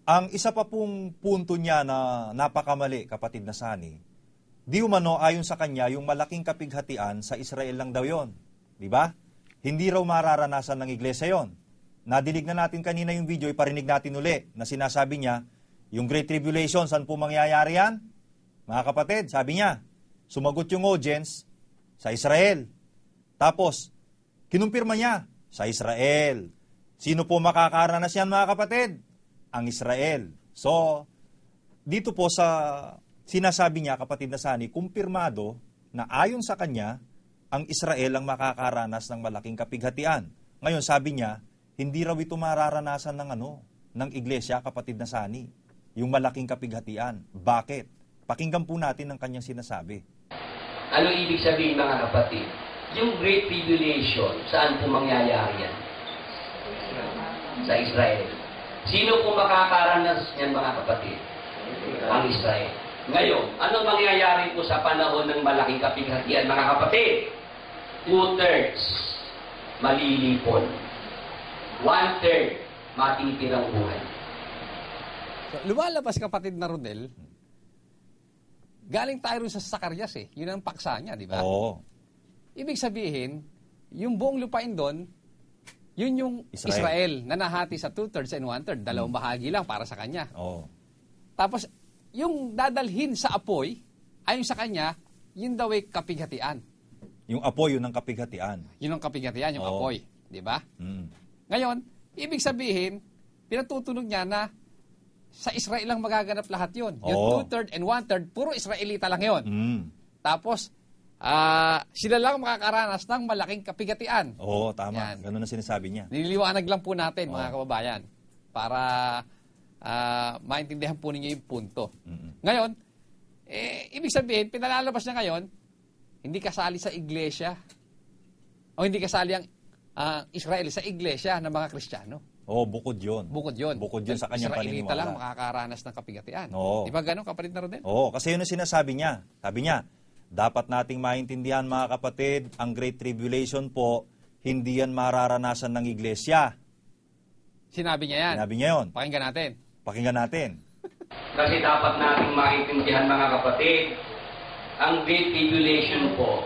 Ang isa pa pong punto niya na napakamali, kapatid na Sani, di umano ayon sa kanya, yung malaking kapighatian sa Israel lang daw yon, di ba? Hindi raw mararanasan ng iglesia yon. Nadinig na natin kanina yung video, iparinig natin uli na sinasabi niya, yung Great Tribulation, saan po mangyayari yan? Mga kapatid, sabi niya, sumagot yung audience sa Israel. Tapos, kinumpirma niya, sa Israel. Sino po makakaranas yan, mga kapatid? Ang Israel. So, dito po sa sinasabi niya, kapatid na Sani, kumpirmado na ayon sa kanya, ang Israel ang makakaranas ng malaking kapighatian. Ngayon, sabi niya, hindi raw ito mararanasan ng iglesia, kapatid na Sani, yung malaking kapighatian. Bakit? Pakinggan po natin ang kanyang sinasabi. Ano ibig sabihin, mga kapatid? Yung Great Tribulation, saan po mangyayari yan? Sa Israel. Sino po makakaranas niyan, mga kapatid? Ang Israel. Ngayon, ano mangyayari po sa panahon ng malaking kapighatian, mga kapatid? 2/3 malilipon. 1/3 matitirang buhay. So, lumalabas, kapatid na Rodel, galing tayo rin sa Zacarias Yun ang paksa niya, di ba? Oo. Ibig sabihin, yung buong lupain doon, yun yung Israel na nahati sa 2/3 and 1/3. Dalawang bahagi lang para sa kanya. Oo. Tapos, yung dadalhin sa apoy, ayon sa kanya, yun daw ay kapighatian. Yung apoy, yun ang kapighatian. Yun ang kapighatian, yung apoy. Di ba? Ngayon, ibig sabihin, pinatutunog niya na sa Israel lang magaganap lahat yun. Yung 2/3 and 1/3, puro Israelita lang yun. Tapos, sila lang makakaranas ng malaking kapighatian. Oo, tama. Yan. Ganun ang sinasabi niya. Nililiwanag lang po natin, mga kababayan, para maintindihan po ninyo yung punto. Ngayon, ibig sabihin, pinalalabas niya ngayon, hindi kasali sa iglesia, o hindi kasali ang Israel sa iglesia ng mga Kristiyano. Oo, bukod yun. Bukod yun. Bukod yun sa kanyang paniniwala. Israelita lang makakaranas ng kapighatian. Oo. Di ba ganun, kapatid na Rodel? Oo, kasi yun ang sinasabi niya. Sabi niya, dapat nating maintindihan, mga kapatid, ang Great Tribulation po, hindi yan mararanasan ng iglesia. Sinabi niya yan. Sinabi niya yun. Pakinggan natin. Pakinggan natin. Kasi dapat nating maintindihan, mga kapatid, ang Great Tribulation po,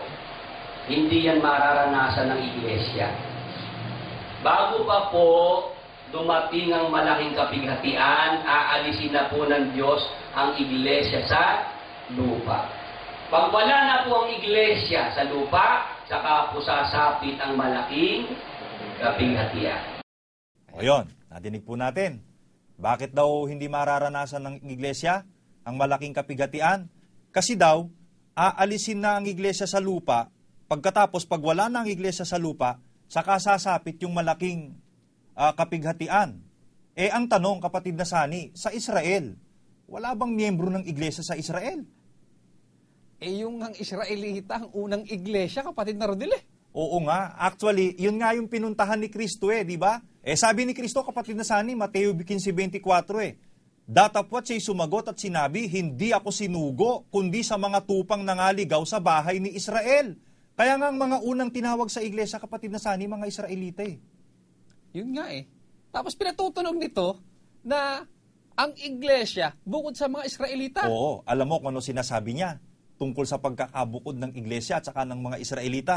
hindi yan mararanasan ng iglesia. Bago pa po dumating ang malaking kapighatian, aalisin na po ng Diyos ang iglesia sa lupa. Pag wala na po ang iglesia sa lupa, saka po sasapit ang malaking kapighatian. O yun, nadinig po natin. Bakit daw hindi mararanasan ng iglesia ang malaking kapighatian? Kasi daw, aalisin na ang iglesia sa lupa, pagkatapos pag wala na ang iglesia sa lupa, saka sasapit yung malaking kapighatian. Ang tanong, kapatid na Sani, sa Israel, wala bang miyembro ng iglesia sa Israel? Yung ang Israelita, ang unang iglesia, kapatid na Rodel Oo nga. Actually, yun nga yung pinuntahan ni Kristo di ba? Sabi ni Kristo, kapatid na Sani, Mateo 15:24 Datapwat siya'y sumagot at sinabi, hindi ako sinugo, kundi sa mga tupang nangaligaw sa bahay ni Israel. Kaya nga ang mga unang tinawag sa iglesia, kapatid na Sani, mga Israelita Yun nga Tapos pinatutunog nito na ang iglesia bukod sa mga Israelita. Oo, alam mo kung ano sinasabi niya tungkol sa pagkakabukod ng iglesia at saka ng mga Israelita.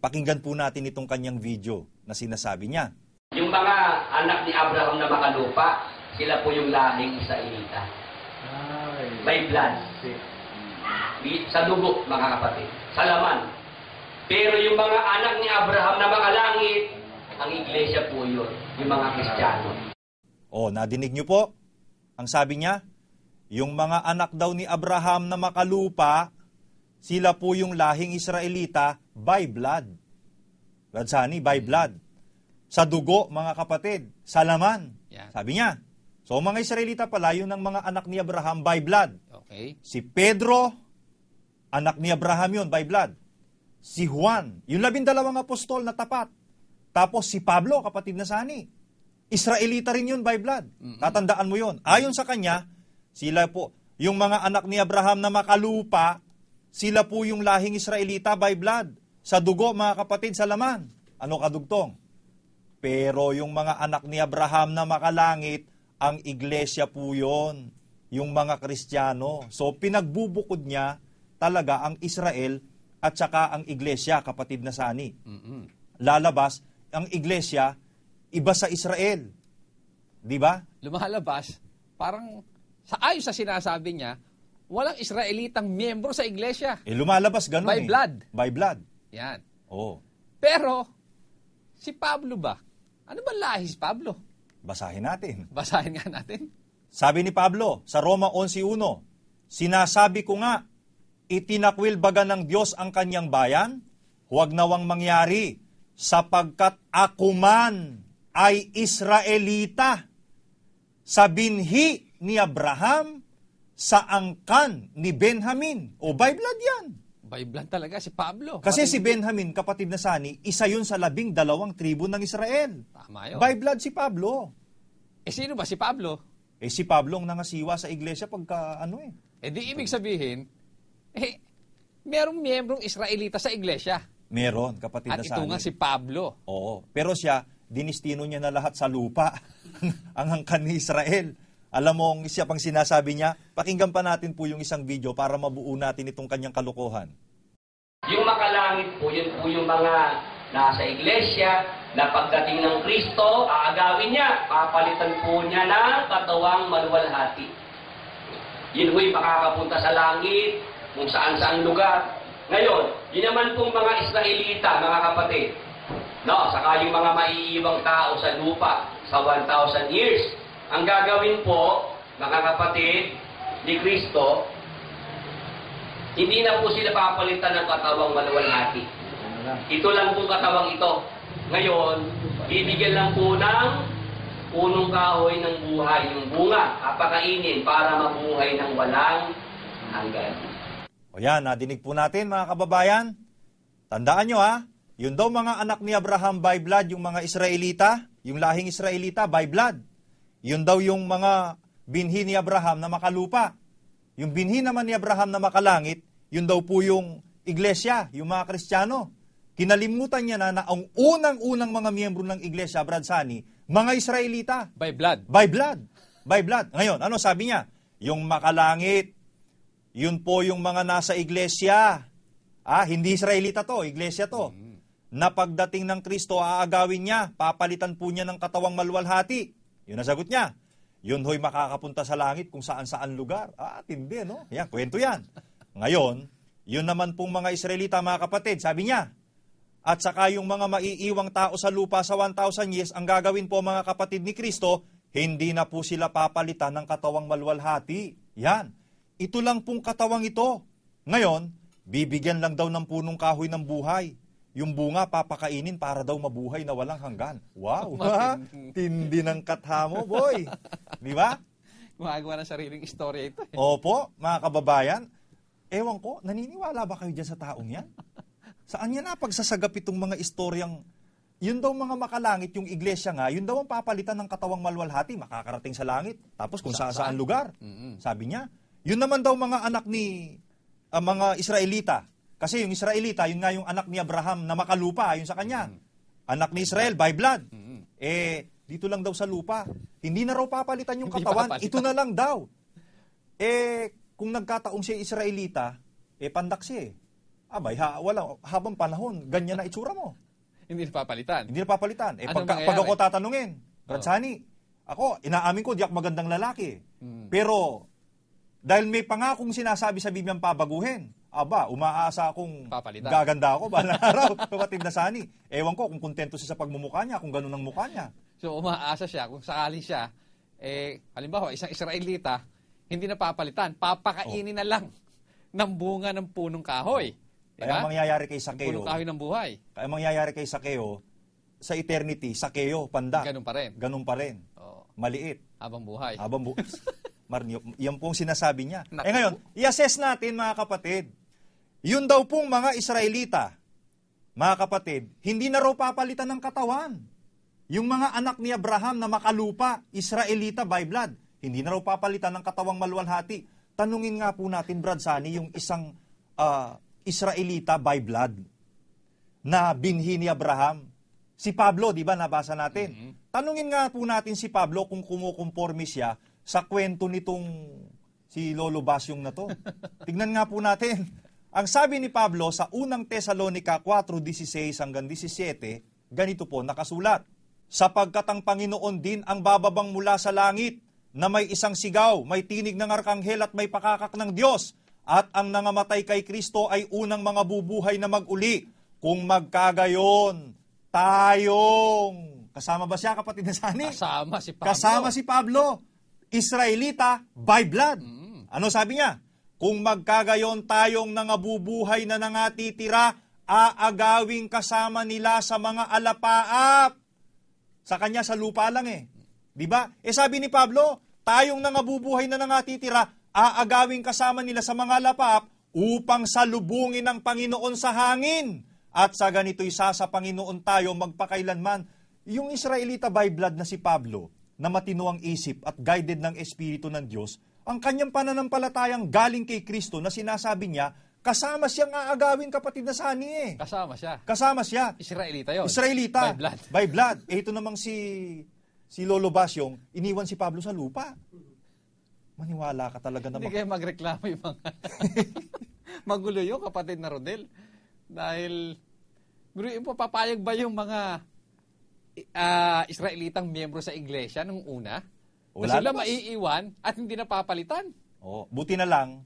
Pakinggan po natin itong kanyang video na sinasabi niya. Yung mga anak ni Abraham na makalupa, sila po yung lahing Israelita. May blood. Sa dugo, mga kapatid. Sa laman. Pero yung mga anak ni Abraham na makalangit, ang iglesia po yun. Yung mga Kristiyano. Nadinig niyo po? Ang sabi niya, yung mga anak daw ni Abraham na makalupa, sila po yung lahing Israelita by blood. Brad Sani, by blood. Sa dugo, mga kapatid, sa laman. Yeah. Sabi niya. So, mga Israelita pala, yun ang mga anak ni Abraham by blood. Okay. Si Pedro, anak ni Abraham yun, by blood. Si Juan, yung 12 apostol na tapat. Tapos si Pablo, kapatid na Sani. Israelita rin yun by blood. Tatandaan mo yun. Ayon sa kanya, sila po, yung mga anak ni Abraham na makalupa, sila po yung lahing Israelita by blood. Sa dugo, mga kapatid, sa laman. Ano kadugtong? Pero yung mga anak ni Abraham na makalangit, ang iglesia po yun, yung mga Kristiyano. So, pinagbubukod niya talaga ang Israel at saka ang iglesia, kapatid na Sani. Lalabas, ang iglesia, iba sa Israel. Di ba? Lumalabas, parang ayon sa sinasabi niya, walang Israelitang miyembro sa iglesia. Lumalabas ganun By blood. By blood. Yan. Oo. Pero, si Pablo ba? Ano ba lahi si Pablo? Basahin natin. Basahin nga natin. Sabi ni Pablo sa Roma 11:1, sinasabi ko nga, itinakwil baga ng Diyos ang kanyang bayan? Huwag nawang mangyari, sapagkat ako man ay Israelita, sa binhi ni Abraham, sa angkan ni Benjamin. O, by blood yan. By blood talaga si Pablo. Kasi si Benjamin, kapatid na Sani, isa yun sa 12 tribu ng Israel. Tama yun. By blood si Pablo. Sino ba si Pablo? Si Pablo ang nangasiwa sa iglesia pagka Di ibig sabihin, merong miyembrong Israelita sa iglesia. Meron, kapatid At na ito Sani. nga si Pablo. Oo. Pero siya, dinistino niya na lahat sa lupa. Ang angkan ni Israel. Alam mo, siya pang sinasabi niya, pakinggan pa natin po yung isang video para mabuo natin itong kanyang kalokohan. Yung makalangit po, yun po yung mga nasa iglesia, na pagdating ng Kristo, aagawin niya, papalitan po niya ng katawang maluwalhati. Yun po'y makakapunta sa langit, kung saan-saan lugar. Ngayon, yun naman pong mga Israelita, mga kapatid, saka yung mga maiiwang tao sa lupa sa 1,000 years. Ang gagawin po, mga kapatid, ni Kristo, hindi na po sila papalitan ng katawang maluwalhati. Ito lang po katawang ito. Ngayon, bibigyan lang po ng punong kahoy ng buhay, yung bunga, papakainin para mabuhay ng walang hanggan. O yan, nadinig po natin mga kababayan. Tandaan nyo yun daw mga anak ni Abraham by blood, yung mga Israelita, yung lahing Israelita by blood. Yun daw yung mga binhi ni Abraham na makalupa. Yung binhi naman ni Abraham na makalangit, yun daw po yung iglesia, yung mga Kristiyano. Kinalimutan niya na ang unang-unang mga miyembro ng iglesia, Brad Sani, mga Israelita. By blood. By blood. By blood. Ngayon, ano sabi niya? Yung makalangit, yun po yung mga nasa iglesia. Hindi Israelita to, iglesia to. Na pagdating ng Kristo, aagawin niya, papalitan po niya ng katawang maluwalhati. Yun ang sagot niya. Yun ho'y makakapunta sa langit kung saan-saan lugar. Tindi, no? Yan, kwento yan. Ngayon, yun naman pong mga Israelita, mga kapatid, sabi niya, at saka yung mga maiiwang tao sa lupa sa 1,000 years, ang gagawin po mga kapatid ni Kristo, hindi na po sila papalitan ng katawang maluwalhati. Yan. Ito lang pong katawang ito. Ngayon, bibigyan lang daw ng punong kahoy ng buhay. Yung bunga papakainin para daw mabuhay na walang hanggan. Wow! Tindi ng katha mo, boy. Di ba? Gumagawa ng sariling istorya ito. Opo, mga kababayan. Ewan ko, naniniwala ba kayo dyan sa taong yan? Saan yan pagsasagap itong mga istoryang, yun daw mga makalangit, yung iglesia nga, yun daw ang papalitan ng katawang maluwalhati, makakarating sa langit. Tapos kung saan lugar. Sabi niya. Yun naman daw mga anak ni mga Israelita. Kasi yung Israelita, yun nga yung anak ni Abraham na makalupa, yun sa kanya. Anak ni Israel by blood. Dito lang daw sa lupa. Hindi na raw papalitan yung katawan. Ito na lang daw. Kung nagkataong siya Israelita, pandak siya Abay, habang panahon, ganyan na itsura mo. Hindi na papalitan. Hindi na papalitan. Pag ako tatanungin, Bradsani, ako, inaamin ko, di ako magandang lalaki. Pero, dahil may pangakong sinasabi sa Bibliang pabaguhin, umaasa akong papalitan. Gaganda ako balang araw, kapatid na Sani. Ewan ko kung kontento siya sa pagmumukha niya, kung ganun ang mukha niya. So, umaasa siya, kung sakali siya, halimbawa, isang Israelita, hindi na papalitan, papakainin na lang ng bunga ng punong kahoy. Kaya ang mangyayari kay Sakeo, punong kahoy ng buhay. Kaya ang mangyayari kay Sakeo, sa eternity, Sakeo, panda. Ganun pa rin. Ganun pa rin. Maliit. Habang buhay. Yan pong sinasabi niya. Ngayon, i-assess natin mga kapatid. Yun daw pong mga Israelita, mga kapatid, hindi na raw papalitan ng katawan. Yung mga anak ni Abraham na makalupa, Israelita by blood, hindi na raw papalitan ng katawang maluwalhati. Tanungin nga po natin, Brad Sani, yung isang Israelita by blood na binhi ni Abraham. Si Pablo, di ba, nabasa natin. Tanungin nga po natin si Pablo kung kumukonforme siya sa kwento nitong si Lolo Basyong na to. Tignan nga po natin. Ang sabi ni Pablo sa unang Tesalonica 4:16 hanggang 17, ganito po nakasulat. Sapagkat ang Panginoon din ang bababang mula sa langit, na may isang sigaw, may tinig ng arkanghel at may pakakak ng Diyos, at ang nangamatay kay Kristo ay unang mga bubuhay na mag-uli. Kung magkagayon, tayong... Kasama ba siya, kapatid na Sani? Kasama si Pablo. Kasama si Pablo. Israelita by blood. Ano sabi niya? Kung magkagayon tayong nangabubuhay na nangatitira, aagawing kasama nila sa mga alapaap. Sa kanya sa lupa lang eh. Di ba? Sabi ni Pablo, tayong nangabubuhay na nangatitira, aagawing kasama nila sa mga alapaap upang salubungin ng Panginoon sa hangin. At sa ganito'y sa Panginoon tayo magpakailanman. Yung Israelita by blood na si Pablo, na matino ang isip at guided ng Espiritu ng Diyos, ang kanyang pananampalatayang galing kay Kristo na sinasabi niya, kasama siyang aagawin, kapatid na Sani eh. Kasama siya. Kasama siya. Israelita yun. Israelita. By blood. By blood. Ito namang si Lolo Basyong, iniwan si Pablo sa lupa. Maniwala ka talaga na Hindi kayo magreklamo yung mga... Magulo yun, kapatid na Rodel. Dahil, papayag ba yung mga Israelitang miyembro sa iglesia nung una? Wala na sila naman. maiiwan at hindi napapalitan. Buti na lang,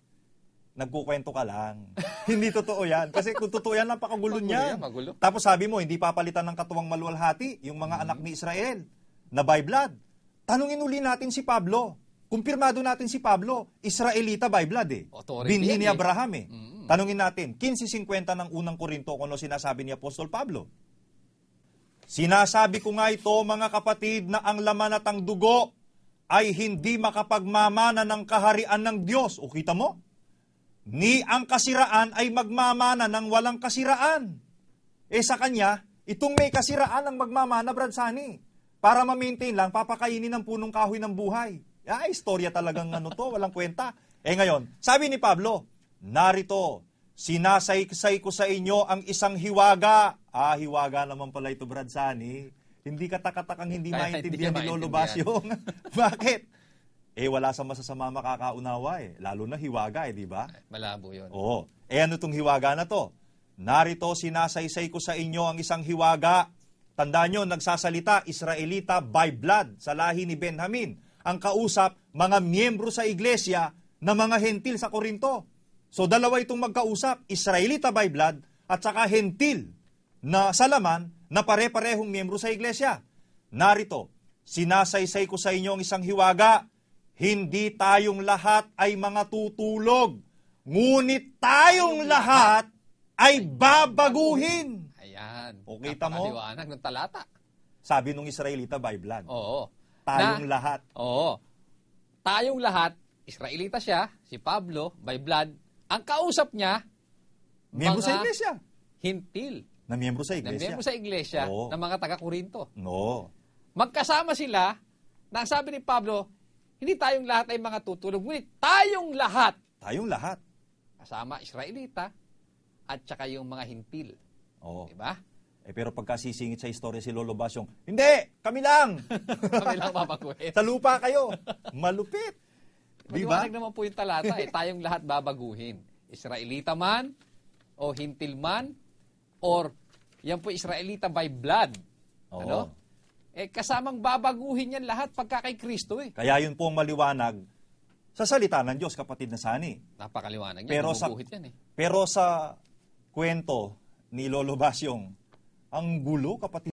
nagkukwento ka lang. Hindi totoo yan. Kasi kung totoo yan, napakagulo niya. Magulo. Tapos sabi mo, hindi papalitan ng katuwang maluwalhati yung mga anak ni Israel na by blood. Tanungin uli natin si Pablo. Kumpirmado natin si Pablo, Israelita by blood eh. Authority Binhi yan ni eh. Abraham eh. Tanungin natin, 15:50 ng unang Korinto kung ano sinasabi ni Apostol Pablo. Sinasabi ko nga ito, mga kapatid, na ang laman at ang dugo ay hindi makapagmamana ng kaharian ng Diyos. O kita mo? Ni ang kasiraan ay magmamana ng walang kasiraan. Sa kanya, itong may kasiraan ang magmamana, Brad Sani. Para ma-maintain lang, papakainin ng punong kahoy ng buhay. Istorya talagang walang kwenta. Ngayon, sabi ni Pablo, narito, sinasaysay ko sa inyo ang isang hiwaga. Hiwaga naman pala ito, Brad Sani. Hindi katatakang hindi maintindihan ni Lolo Basyong. Bakit? Wala sa masasama makakaunawa Lalo na hiwaga di ba? Malabo yun. Oo. Ano itong hiwaga na to? Narito, sinasaysay ko sa inyo ang isang hiwaga. Tandaan nyo, nagsasalita, Israelita by blood, sa lahi ni Benjamin. Ang kausap, mga miyembro sa iglesia na mga hentil sa Korinto. So dalawa itong magkausap, Israelita by blood at saka hentil na sa laman na pare-parehong miyembro sa iglesia. Narito, sinasaysay ko sa inyo ang isang hiwaga. Hindi tayong lahat ay mga tutulog, ngunit tayong lahat ay babaguhin. Ayan. Okay, tamo? Napakaliwanag ng talata. Sabi nung Israelita by blood. Oo. Tayong lahat. Oo. Tayong lahat, Israelita siya, si Pablo, by blood. Ang kausap niya, Miyembro mga sa iglesia. hintil. Na miyembro sa Na iglesia. miyembro sa iglesia Oo. ng mga taga-Korinto. No. Magkasama sila, na ang sabi ni Pablo, hindi tayong lahat ay mga tutulog, ngunit tayong lahat. Tayong lahat. Kasama Israelita at saka yung mga hintil. Oo. Diba? Pero pagka sisingit sa istorya si Lolo Basyong, hindi! Kami lang! Kami lang babaguhin. Sa lupa kayo! Malupit! Diba? Maliwanag naman po yung talata, tayong lahat babaguhin. Israelita man, o hintil man, or yan po Israelita by blood. Oo. Ano? Kasamang babaguhin yan lahat pagka kay Kristo Kaya yun po ang maliwanag sa salita ng Diyos, kapatid na Sani. Napakaliwanag yan. Pero yan pero sa kwento ni Lolo Basyong, ang gulo, kapatid